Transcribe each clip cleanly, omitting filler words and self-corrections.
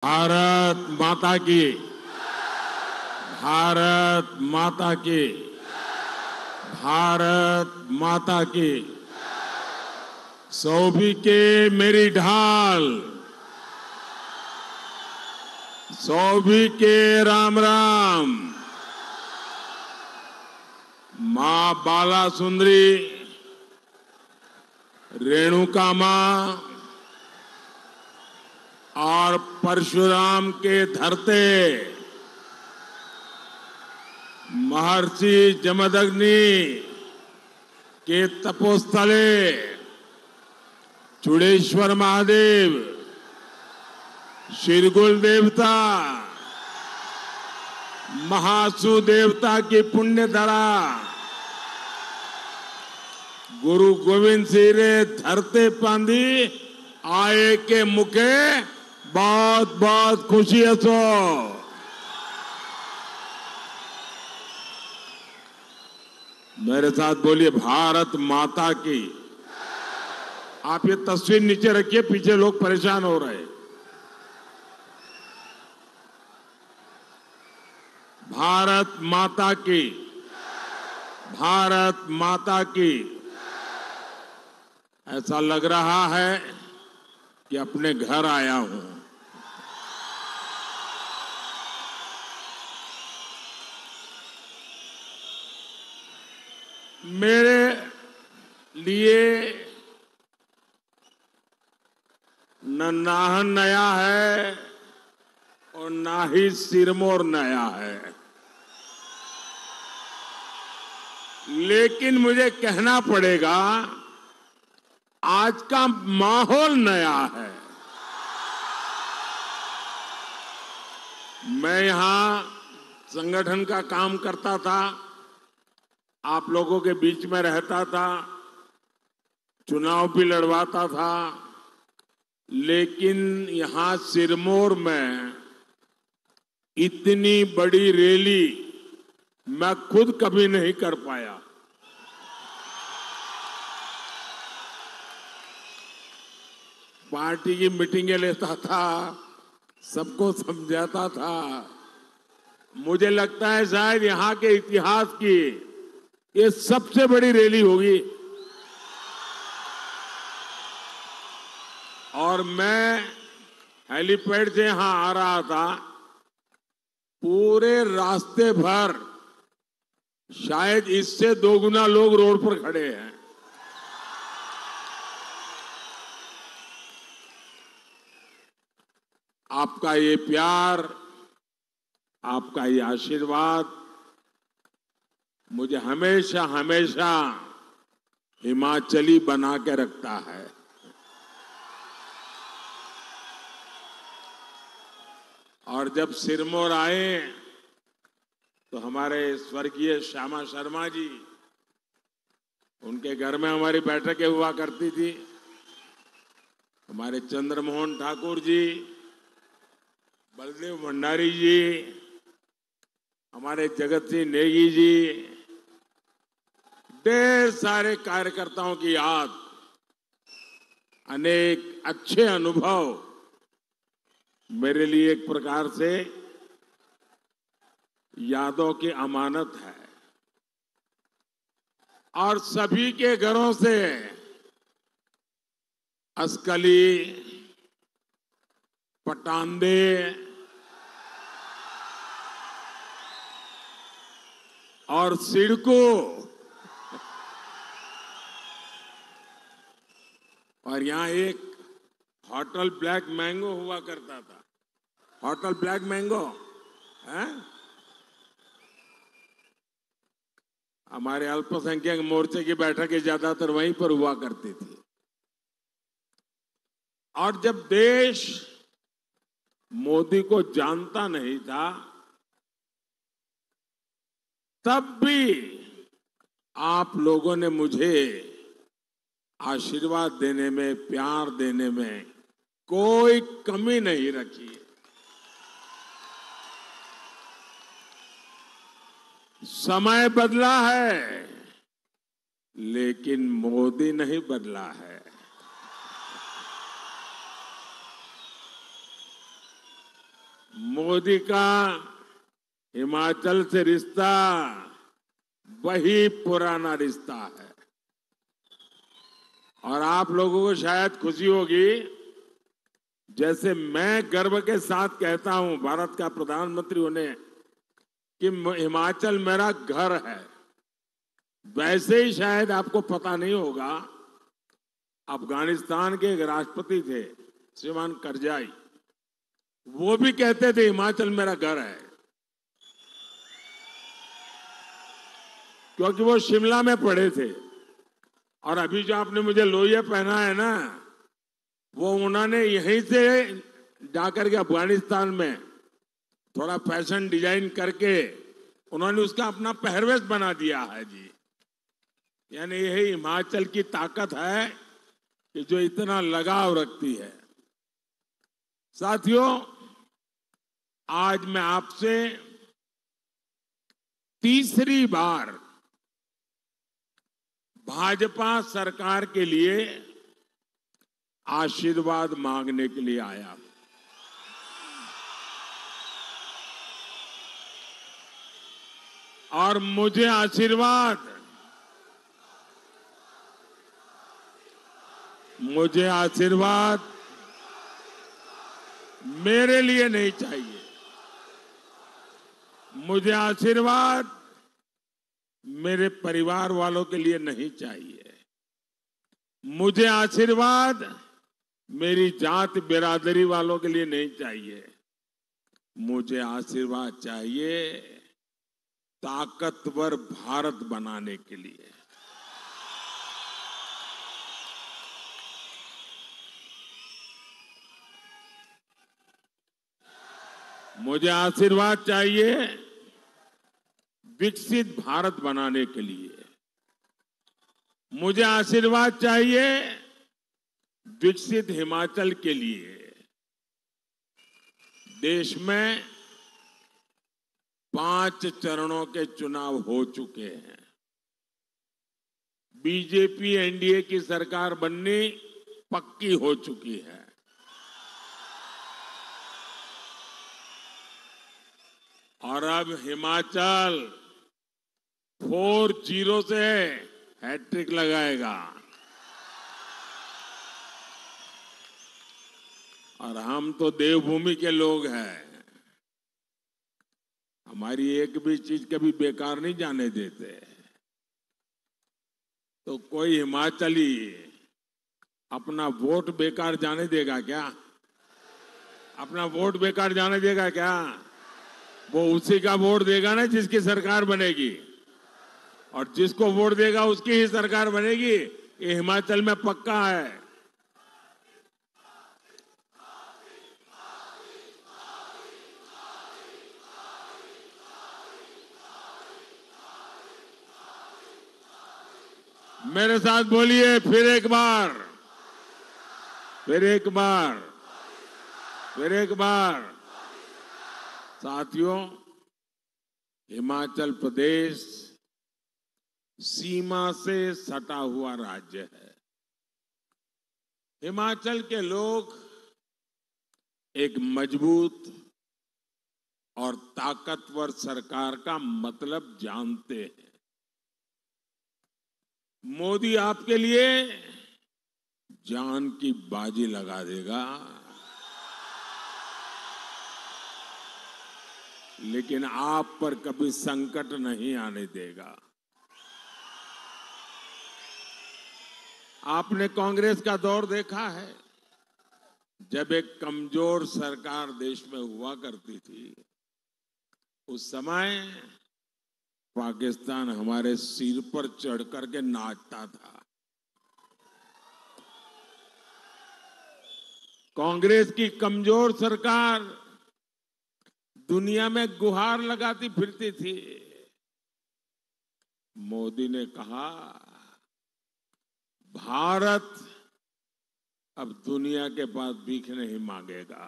भारत माता की, भारत माता की, भारत माता की। सौभी के मेरी ढाल, सौभी के राम राम। मां बाला सुंदरी, रेणुका मां और परशुराम के धरते महर्षि जमदग्नि के तपोस्थले चूड़ेश्वर महादेव, शिरगुल देवता, महासु देवता की पुण्य धरा गुरु गोविंद सिंह रे धरते पांदी आए के मुखे बहुत बहुत खुशी हसो। मेरे साथ बोलिए, भारत माता की। आप ये तस्वीर नीचे रखिए, पीछे लोग परेशान हो रहे हैं। भारत माता की, भारत माता की। ऐसा लग रहा है कि अपने घर आया हूं। मेरे लिए न नाहन नया है और ना ही सिरमौर नया है, लेकिन मुझे कहना पड़ेगा आज का माहौल नया है। मैं यहां संगठन का काम करता था, आप लोगों के बीच में रहता था, चुनाव भी लड़वाता था, लेकिन यहां सिरमौर में इतनी बड़ी रैली मैं खुद कभी नहीं कर पाया। पार्टी की मीटिंगें लेता था, सबको समझाता था। मुझे लगता है शायद यहां के इतिहास की ये सबसे बड़ी रैली होगी। और मैं हेलीपैड से यहां आ रहा था, पूरे रास्ते भर शायद इससे 2 गुना लोग रोड पर खड़े हैं। आपका ये प्यार, आपका ये आशीर्वाद मुझे हमेशा हमेशा हिमाचली बना के रखता है। और जब सिरमौर आए तो हमारे स्वर्गीय श्यामा शर्मा जी, उनके घर में हमारी बैठकें हुआ करती थी। हमारे चंद्रमोहन ठाकुर जी, बलदेव भंडारी जी, हमारे जगत सिंह नेगी जी, ढेर सारे कार्यकर्ताओं की याद, अनेक अच्छे अनुभव मेरे लिए एक प्रकार से यादों की अमानत है। और सभी के घरों से असकली, पटांदे, और सिडको, और यहां एक होटल ब्लैक मैंगो हुआ करता था। होटल ब्लैक मैंगो है, हमारे अल्पसंख्यक मोर्चे की बैठकें ज्यादातर वहीं पर हुआ करती थी। और जब देश मोदी को जानता नहीं था, तब भी आप लोगों ने मुझे आशीर्वाद देने में, प्यार देने में कोई कमी नहीं रखी। समय बदला है, लेकिन मोदी नहीं बदला है। मोदी का हिमाचल से रिश्ता वही पुराना रिश्ता है। और आप लोगों को शायद खुशी होगी, जैसे मैं गर्व के साथ कहता हूं भारत का प्रधानमंत्री होने कि हिमाचल मेरा घर है, वैसे ही शायद आपको पता नहीं होगा, अफगानिस्तान के एक राष्ट्रपति थे श्रीमान करजाई, वो भी कहते थे हिमाचल मेरा घर है, क्योंकि वो शिमला में पढ़े थे। और अभी जो आपने मुझे लोहिया पहना है ना, वो उन्होंने यहीं से जाकर के अफगानिस्तान में थोड़ा फैशन डिजाइन करके उन्होंने उसका अपना पहरवेश बना दिया है जी। यानी यही हिमाचल की ताकत है कि जो इतना लगाव रखती है। साथियों, आज मैं आपसे तीसरी बार भाजपा सरकार के लिए आशीर्वाद मांगने के लिए आया। और मुझे आशीर्वाद मेरे लिए नहीं चाहिए। मुझे आशीर्वाद मेरे परिवार वालों के लिए नहीं चाहिए। मुझे आशीर्वाद मेरी जात बिरादरी वालों के लिए नहीं चाहिए। मुझे आशीर्वाद चाहिए ताकतवर भारत बनाने के लिए। मुझे आशीर्वाद चाहिए विकसित भारत बनाने के लिए। मुझे आशीर्वाद चाहिए विकसित हिमाचल के लिए। देश में 5 चरणों के चुनाव हो चुके हैं। बीजेपी एनडीए की सरकार बननी पक्की हो चुकी है। और अब हिमाचल 4-0 से हैट्रिक लगाएगा। और हम तो देवभूमि के लोग हैं, हमारी एक भी चीज कभी बेकार नहीं जाने देते। तो कोई हिमाचली अपना वोट बेकार जाने देगा क्या? अपना वोट बेकार जाने देगा क्या? वो उसी का वोट देगा ना जिसकी सरकार बनेगी, और जिसको वोट देगा उसकी ही सरकार बनेगी। ये हिमाचल में पक्का है। मेरे साथ बोलिए फिर एक बार, फिर एक बार, फिर एक बार। साथियों, हिमाचल प्रदेश सीमा से सटा हुआ राज्य है। हिमाचल के लोग एक मजबूत और ताकतवर सरकार का मतलब जानते हैं। मोदी आपके लिए जान की बाजी लगा देगा, लेकिन आप पर कभी संकट नहीं आने देगा। आपने कांग्रेस का दौर देखा है, जब एक कमजोर सरकार देश में हुआ करती थी, उस समय पाकिस्तान हमारे सिर पर चढ़ करके नाचता था। कांग्रेस की कमजोर सरकार दुनिया में गुहार लगाती फिरती थी। मोदी ने कहा, भारत अब दुनिया के पास भीख नहीं मांगेगा,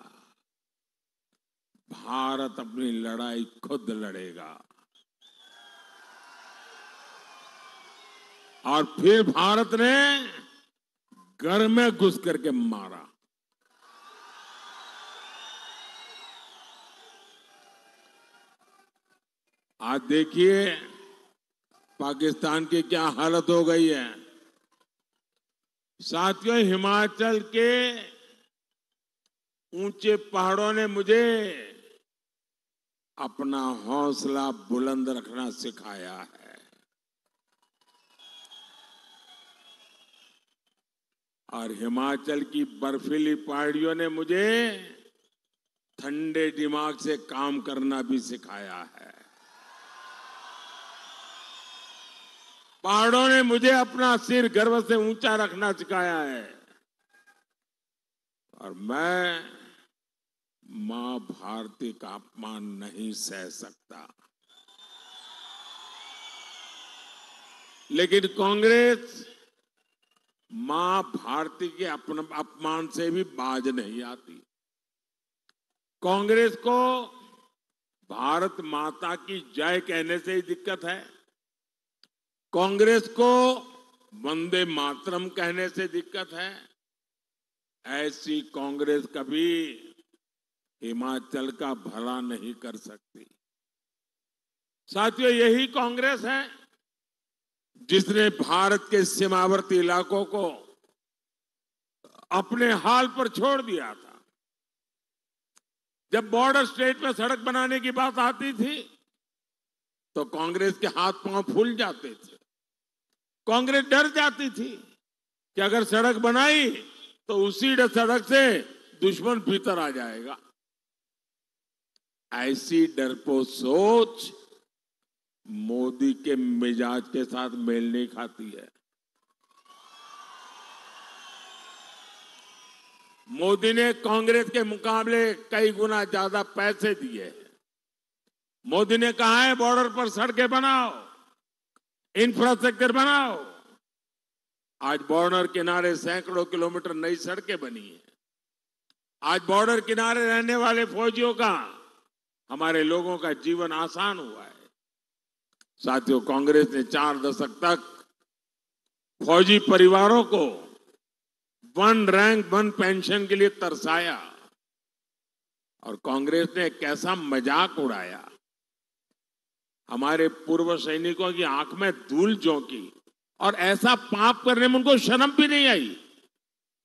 भारत अपनी लड़ाई खुद लड़ेगा। और फिर भारत ने घर में घुस करके मारा। आज देखिए पाकिस्तान की क्या हालत हो गई है। साथियों, हिमाचल के ऊंचे पहाड़ों ने मुझे अपना हौसला बुलंद रखना सिखाया है और हिमाचल की बर्फीली पहाड़ियों ने मुझे ठंडे दिमाग से काम करना भी सिखाया है। पहाड़ों ने मुझे अपना सिर गर्व से ऊंचा रखना सिखाया है और मैं मां भारती का अपमान नहीं सह सकता। लेकिन कांग्रेस मां भारती के अपमान से भी बाज नहीं आती। कांग्रेस को भारत माता की जय कहने से ही दिक्कत है। कांग्रेस को वंदे मातरम कहने से दिक्कत है। ऐसी कांग्रेस कभी हिमाचल का भला नहीं कर सकती। साथियों, यही कांग्रेस है जिसने भारत के सीमावर्ती इलाकों को अपने हाल पर छोड़ दिया था। जब बॉर्डर स्टेट में सड़क बनाने की बात आती थी तो कांग्रेस के हाथ पांव फूल जाते थे। कांग्रेस डर जाती थी कि अगर सड़क बनाई तो उसी सड़क से दुश्मन भीतर आ जाएगा। ऐसी डरपोक सोच मोदी के मिजाज के साथ मेल नहीं खाती है। मोदी ने कांग्रेस के मुकाबले कई गुना ज्यादा पैसे दिए हैं। मोदी ने कहा है बॉर्डर पर सड़कें बनाओ, इंफ्रास्ट्रक्चर बनाओ। आज बॉर्डर किनारे सैकड़ों किलोमीटर नई सड़कें बनी है। आज बॉर्डर किनारे रहने वाले फौजियों का, हमारे लोगों का जीवन आसान हुआ है। साथियों, कांग्रेस ने 4 दशक तक फौजी परिवारों को 1 रैंक 1 पेंशन के लिए तरसाया और कांग्रेस ने कैसा मजाक उड़ाया। हमारे पूर्व सैनिकों की आंख में धूल झोंकी और ऐसा पाप करने में उनको शर्म भी नहीं आई।